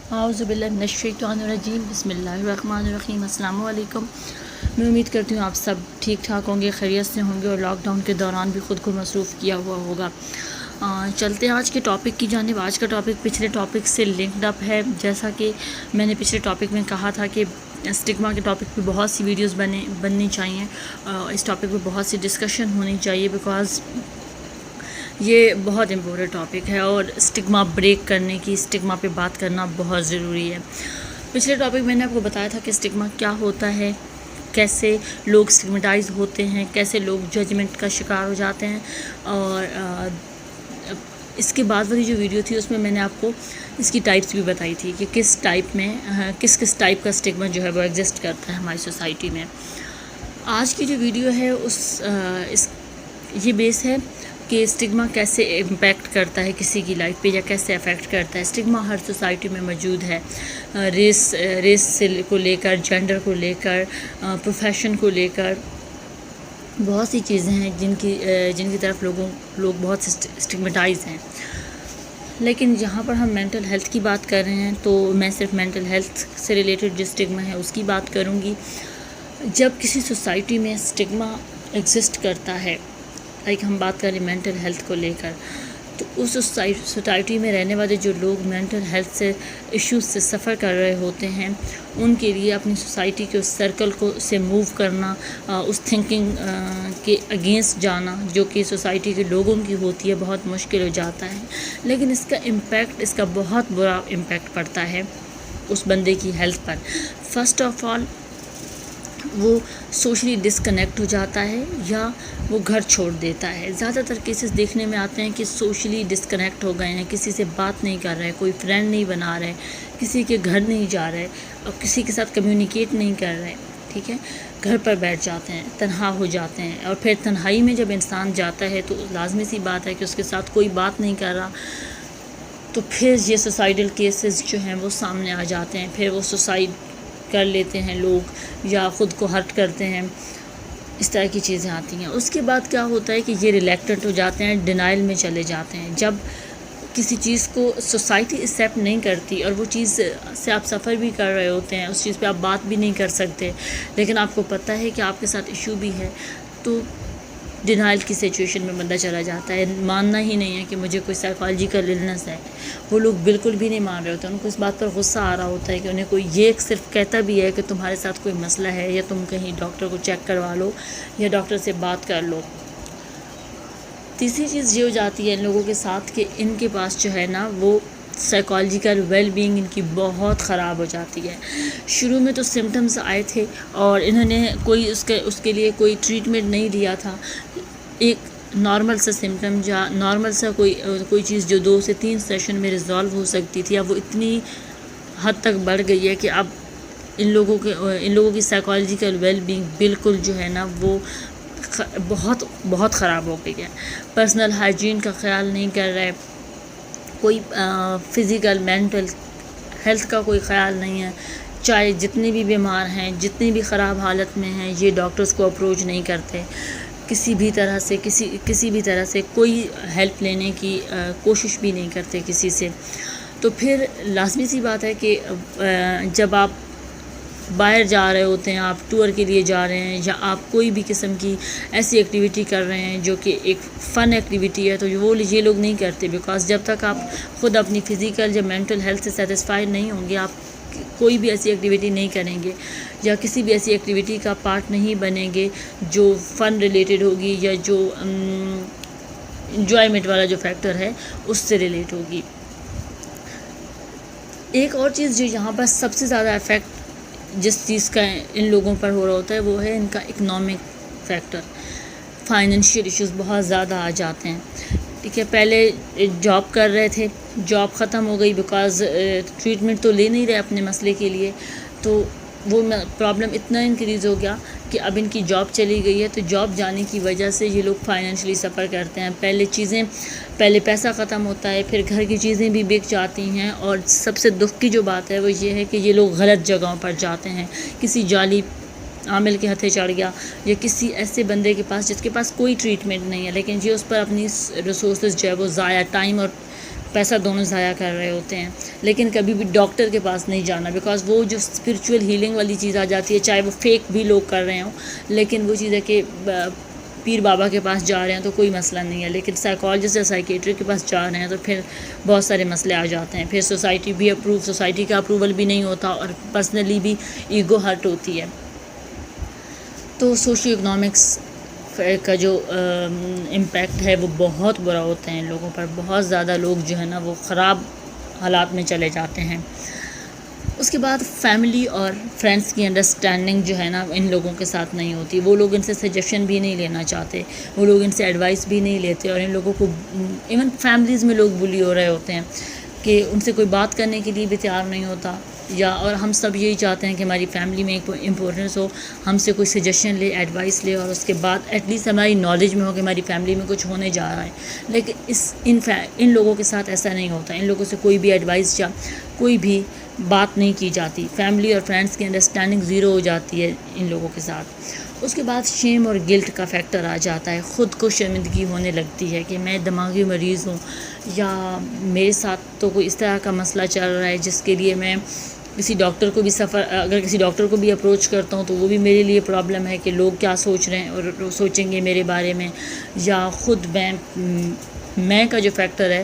اعوذ باللہ من الشیطان الرجیم بسم اللہ الرحمن الرحیم السلام علیکم۔ میں امید کرتی ہوں آپ سب ٹھیک ٹھاک ہوں گے، خیریت سے ہوں گے اور لاک ڈاؤن کے دوران بھی خود کو مصروف کیا ہوا ہوگا۔ چلتے ہیں آج کے ٹاپک کی جانب۔ آج کا ٹاپک پچھلے ٹاپک سے لنکڈ اپ ہے، جیسا کہ میں نے پچھلے ٹاپک میں کہا تھا کہ اسٹگما کے ٹاپک پہ بہت سی ویڈیوز بننی چاہیے، اس ٹاپک پہ بہت سی ڈسکشن ہونی چاہیے، بیکاز یہ بہت امپورٹنٹ ٹاپک ہے اور اسٹگما بریک کرنے کی، اسٹگما پہ بات کرنا بہت ضروری ہے۔ پچھلے ٹاپک میں نے آپ کو بتایا تھا کہ اسٹگما کیا ہوتا ہے، کیسے لوگ اسٹگمیٹائز ہوتے ہیں، کیسے لوگ ججمنٹ کا شکار ہو جاتے ہیں، اور اس کے بعد والی جو ویڈیو تھی اس میں میں نے آپ کو اس کی ٹائپس بھی بتائی تھی کہ کس ٹائپ میں کس ٹائپ کا اسٹگما جو ہے وہ ایگزسٹ کرتا ہے ہماری سوسائٹی میں۔ آج کی جو ویڈیو ہے یہ بیس ہے کہ اسٹگما کیسے امپیکٹ کرتا ہے کسی کی لائف پہ یا کیسے افیکٹ کرتا ہے۔ اسٹگما ہر سوسائٹی میں موجود ہے، ریس سے کو لے کر، جینڈر کو لے کر، پروفیشن کو لے کر، بہت سی چیزیں ہیں جن کی طرف لوگ بہت اسٹگمیٹائز ہیں۔ لیکن جہاں پر ہم مینٹل ہیلتھ کی بات کر رہے ہیں تو میں صرف مینٹل ہیلتھ سے ریلیٹڈ جو اسٹگما ہے اس کی بات کروں گی۔ جب کسی سوسائٹی میں اسٹگما ایگزسٹ کرتا ہے، لائک ہم بات کریں مینٹل ہیلتھ کو لے کر، تو اس سوسائٹی میں رہنے والے جو لوگ مینٹل ہیلتھ سے ایشوز سے سفر کر رہے ہوتے ہیں، ان کے لیے اپنی سوسائٹی کے اس سرکل سے موو کرنا، اس تھنکنگ کے اگینسٹ جانا جو کہ سوسائٹی کے لوگوں کی ہوتی ہے، بہت مشکل ہو جاتا ہے۔ لیکن اس کا بہت برا امپیکٹ پڑتا ہے اس بندے کی health per. First of all وہ سوشلی ڈسکنیکٹ ہو جاتا ہے یا وہ گھر چھوڑ دیتا ہے۔ زیادہ تر کیسز دیکھنے میں آتے ہیں کہ سوشلی ڈسکنیکٹ ہو گئے ہیں، کسی سے بات نہیں کر رہے، کوئی فرینڈ نہیں بنا رہے، کسی کے گھر نہیں جا رہے اور کسی کے ساتھ کمیونیکیٹ نہیں کر رہے، ٹھیک ہے، گھر پر بیٹھ جاتے ہیں، تنہا ہو جاتے ہیں۔ اور پھر تنہائی میں جب انسان جاتا ہے تو لازمی سی بات ہے کہ اس کے ساتھ کوئی بات نہیں کر رہا، تو پھر یہ سوسائڈل کیسز جو ہیں وہ سامنے آ جاتے ہیں۔ پھر وہ سوسائڈ کر لیتے ہیں لوگ یا خود کو ہرٹ کرتے ہیں، اس طرح کی چیزیں آتی ہیں۔ اس کے بعد کیا ہوتا ہے کہ یہ ریلیکٹنٹ ہو جاتے ہیں، ڈینائل میں چلے جاتے ہیں۔ جب کسی چیز کو سوسائٹی ایکسیپٹ نہیں کرتی اور وہ چیز سے آپ سفر بھی کر رہے ہوتے ہیں، اس چیز پہ آپ بات بھی نہیں کر سکتے، لیکن آپ کو پتہ ہے کہ آپ کے ساتھ ایشو بھی ہے، تو ڈینائل کی سچویشن میں بندہ چلا جاتا ہے۔ ماننا ہی نہیں ہے کہ مجھے کوئی سائیکالوجیکل النس ہے، وہ لوگ بالکل بھی نہیں مان رہے ہوتے، ان کو اس بات پر غصہ آ رہا ہوتا ہے کہ انہیں کوئی یہ صرف کہتا بھی ہے کہ تمہارے ساتھ کوئی مسئلہ ہے یا تم کہیں ڈاکٹر کو چیک کروا لو یا ڈاکٹر سے بات کر لو۔ تیسری چیز یہ ہو جاتی ہے ان لوگوں کے ساتھ کہ ان کے پاس جو ہے نا وہ سائیکالوجیکل ویل بینگ ان کی بہت خراب ہو جاتی ہے۔ شروع میں تو سمٹمز آئے تھے اور انہوں نے کوئی اس کے لیے کوئی ٹریٹمنٹ نہیں لیا تھا۔ ایک نارمل سا سمٹم یا نارمل سا کوئی چیز جو 2 سے 3 سیشن میں ریزالو ہو سکتی تھی، اب وہ اتنی حد تک بڑھ گئی ہے کہ اب ان لوگوں کی سائیکالوجیکل ویل بینگ بالکل جو ہے نا وہ بہت خراب ہو گئی ہے۔ پرسنل ہائیجین کا خیال نہیں کر رہے، کوئی فزیکل مینٹل ہیلتھ کا کوئی خیال نہیں ہے، چاہے جتنے بھی بیمار ہیں، جتنی بھی خراب حالت میں ہیں، یہ ڈاکٹرز کو اپروچ نہیں کرتے، کسی بھی طرح سے کوئی ہیلپ لینے کی کوشش بھی نہیں کرتے کسی سے۔ تو پھر لازمی سی بات ہے کہ جب آپ باہر جا رہے ہوتے ہیں، آپ ٹور کے لیے جا رہے ہیں یا آپ کوئی بھی قسم کی ایسی ایکٹیویٹی کر رہے ہیں جو کہ ایک فن ایکٹیویٹی ہے، تو یہ لوگ نہیں کرتے، بیکاز جب تک آپ خود اپنی فزیکل یا مینٹل ہیلتھ سے سیٹسفائیڈ نہیں ہوں گے، آپ کوئی بھی ایسی ایکٹیویٹی نہیں کریں گے یا کسی بھی ایسی ایکٹیویٹی کا پارٹ نہیں بنیں گے جو فن ریلیٹڈ ہوگی یا جو انجوائمنٹ والا جو فیکٹر ہے اس سے ریلیٹ ہوگی۔ ایک اور چیز جو یہاں پر سب سے زیادہ افیکٹ جس چیز کا ان لوگوں پر ہو رہا ہوتا ہے وہ ہے ان کا اکنامک فیکٹر۔ فائنینشیل ایشوز بہت زیادہ آ جاتے ہیں، ٹھیک ہے۔ پہلے جاب کر رہے تھے، جاب ختم ہو گئی، بیکاز ٹریٹمنٹ تو لے نہیں رہے اپنے مسئلے کے لیے، تو وہ پرابلم اتنا انکریز ہو گیا کہ اب ان کی جاب چلی گئی ہے، تو جاب جانے کی وجہ سے یہ لوگ فائنینشلی سفر کرتے ہیں۔ پہلے پیسہ ختم ہوتا ہے، پھر گھر کی چیزیں بھی بک جاتی ہیں، اور سب سے دکھ کی جو بات ہے وہ یہ ہے کہ یہ لوگ غلط جگہوں پر جاتے ہیں۔ کسی جعلی عامل کے ہتھے چڑھ گیا یا کسی ایسے بندے کے پاس جس کے پاس کوئی ٹریٹمنٹ نہیں ہے، لیکن یہ اس پر اپنی ریسورسز جو ہے وہ ضائع ٹائم اور پیسہ دونوں ضائع کر رہے ہوتے ہیں، لیکن کبھی بھی ڈاکٹر کے پاس نہیں جانا، بیکاز وہ جو اسپریچول ہیلنگ والی چیز آ جاتی ہے، چاہے وہ فیک بھی لوگ کر رہے ہوں، لیکن وہ چیز ہے کہ پیر بابا کے پاس جا رہے ہیں تو کوئی مسئلہ نہیں ہے، لیکن سائیکالوجسٹ یا سائیکیٹری کے پاس جا رہے ہیں تو پھر بہت سارے مسئلے آ جاتے ہیں، پھر سوسائٹی کا اپروول بھی نہیں ہوتا، اور پرسنلی بھی ایگو ہرٹ ہوتی ہے۔ تو سوشیو اکنامکس کا جو امپیکٹ ہے وہ بہت برا ہوتا ہے ان لوگوں پر، بہت زیادہ لوگ جو ہے نا وہ خراب حالات میں چلے جاتے ہیں۔ اس کے بعد فیملی اور فرینڈس کی انڈرسٹینڈنگ جو ہے نا ان لوگوں کے ساتھ نہیں ہوتی، وہ لوگ ان سے سجیشن بھی نہیں لینا چاہتے، وہ لوگ ان سے ایڈوائس بھی نہیں لیتے، اور ان لوگوں کو ایون فیملیز میں لوگ بلی ہو رہے ہوتے ہیں کہ ان سے کوئی بات کرنے کے لیے بھی تیار نہیں ہوتا، اور ہم سب یہی چاہتے ہیں کہ ہماری فیملی میں ایک امپورٹنس ہو، ہم سے کوئی سجیشن لے، ایڈوائس لے، اور اس کے بعد ایٹ لیسٹ ہماری نالج میں ہو کہ ہماری فیملی میں کچھ ہونے جا رہا ہے، لیکن ان لوگوں کے ساتھ ایسا نہیں ہوتا، ان لوگوں سے کوئی بھی ایڈوائس یا کوئی بھی بات نہیں کی جاتی، فیملی اور فرینڈس کی انڈرسٹینڈنگ زیرو ہو جاتی ہے ان لوگوں کے ساتھ۔ اس کے بعد شیم اور گلٹ کا فیکٹر آ جاتا ہے، خود کو شرمندگی ہونے لگتی ہے کہ میں دماغی مریض ہوں، یا میرے ساتھ تو کوئی اس طرح کا مسئلہ چل رہا ہے جس کے لیے میں کسی ڈاکٹر کو بھی اگر کسی ڈاکٹر کو بھی اپروچ کرتا ہوں تو وہ بھی میرے لیے پرابلم ہے کہ لوگ کیا سوچ رہے ہیں اور سوچیں گے میرے بارے میں، یا خود میں کا جو فیکٹر ہے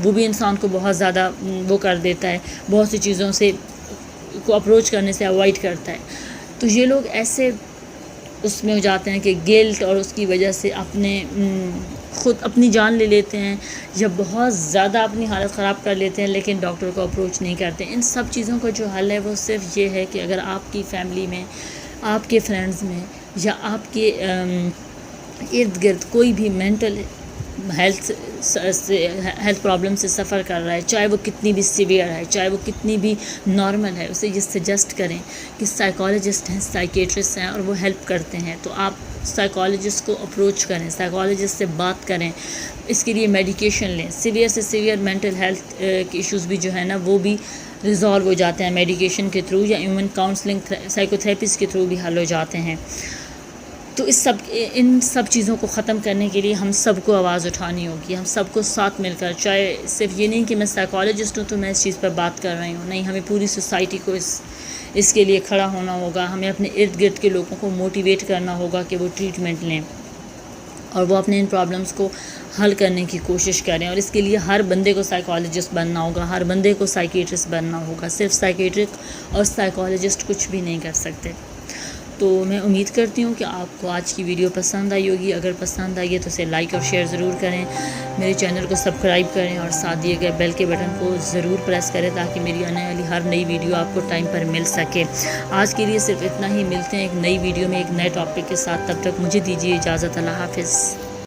وہ بھی انسان کو بہت زیادہ وہ کر دیتا ہے، بہت سی چیزوں سے کو اپروچ کرنے سے اوائڈ کرتا ہے۔ تو یہ لوگ ایسے اس میں ہو جاتے ہیں کہ گلٹ اور اس کی وجہ سے خود اپنی جان لے لیتے ہیں، یا بہت زیادہ اپنی حالت خراب کر لیتے ہیں، لیکن ڈاکٹر کو اپروچ نہیں کرتے۔ ان سب چیزوں کا جو حل ہے وہ صرف یہ ہے کہ اگر آپ کی فیملی میں، آپ کے فرینڈز میں، یا آپ کے ارد گرد کوئی بھی مینٹل ہیلتھ پرابلم سے سفر کر رہا ہے، چاہے وہ کتنی بھی سیویئر ہے، چاہے وہ کتنی بھی نارمل ہے، اسے یہ سجیسٹ کریں کہ سائیکالوجسٹ ہیں، سائیکیٹرسٹ ہیں، اور وہ ہیلپ کرتے ہیں، تو آپ سائیکالوجسٹ کو اپروچ کریں، سائیکالوجسٹ سے بات کریں، اس کے لیے میڈیکیشن لیں۔ سیویئر سے سیویئر مینٹل ہیلتھ کے ایشوز بھی جو ہے نا وہ بھی ریزالو ہو جاتے ہیں میڈیکیشن کے تھرو، یا ایون کاؤنسلنگ سائیکو تھراپیز کے تھرو بھی حل ہو جاتے ہیں۔ تو ان سب چیزوں کو ختم کرنے کے لیے ہم سب کو آواز اٹھانی ہوگی، ہم سب کو ساتھ مل کر، چاہے صرف یہ نہیں کہ میں سائیکالوجسٹ ہوں تو میں اس چیز پر بات کر رہی ہوں، نہیں، ہمیں پوری سوسائٹی کو اس کے لیے کھڑا ہونا ہوگا، ہمیں اپنے ارد گرد کے لوگوں کو موٹیویٹ کرنا ہوگا کہ وہ ٹریٹمنٹ لیں اور وہ اپنے ان پرابلمس کو حل کرنے کی کوشش کریں، اور اس کے لیے ہر بندے کو سائیکالوجسٹ بننا ہوگا، ہر بندے کو سائیکیٹرسٹ بننا ہوگا، صرف سائیکیٹرک اور سائیکالوجسٹ کچھ بھی نہیں کر سکتے۔ تو میں امید کرتی ہوں کہ آپ کو آج کی ویڈیو پسند آئی ہوگی، اگر پسند آئی ہے تو اسے لائک اور شیئر ضرور کریں، میرے چینل کو سبسکرائب کریں، اور ساتھ دیے گئے بیل کے بٹن کو ضرور پریس کریں تاکہ میری آنے والی ہر نئی ویڈیو آپ کو ٹائم پر مل سکے۔ آج کے لیے صرف اتنا ہی، ملتے ہیں ایک نئی ویڈیو میں ایک نئے ٹاپک کے ساتھ، تب تک مجھے دیجیے اجازت، اللہ حافظ۔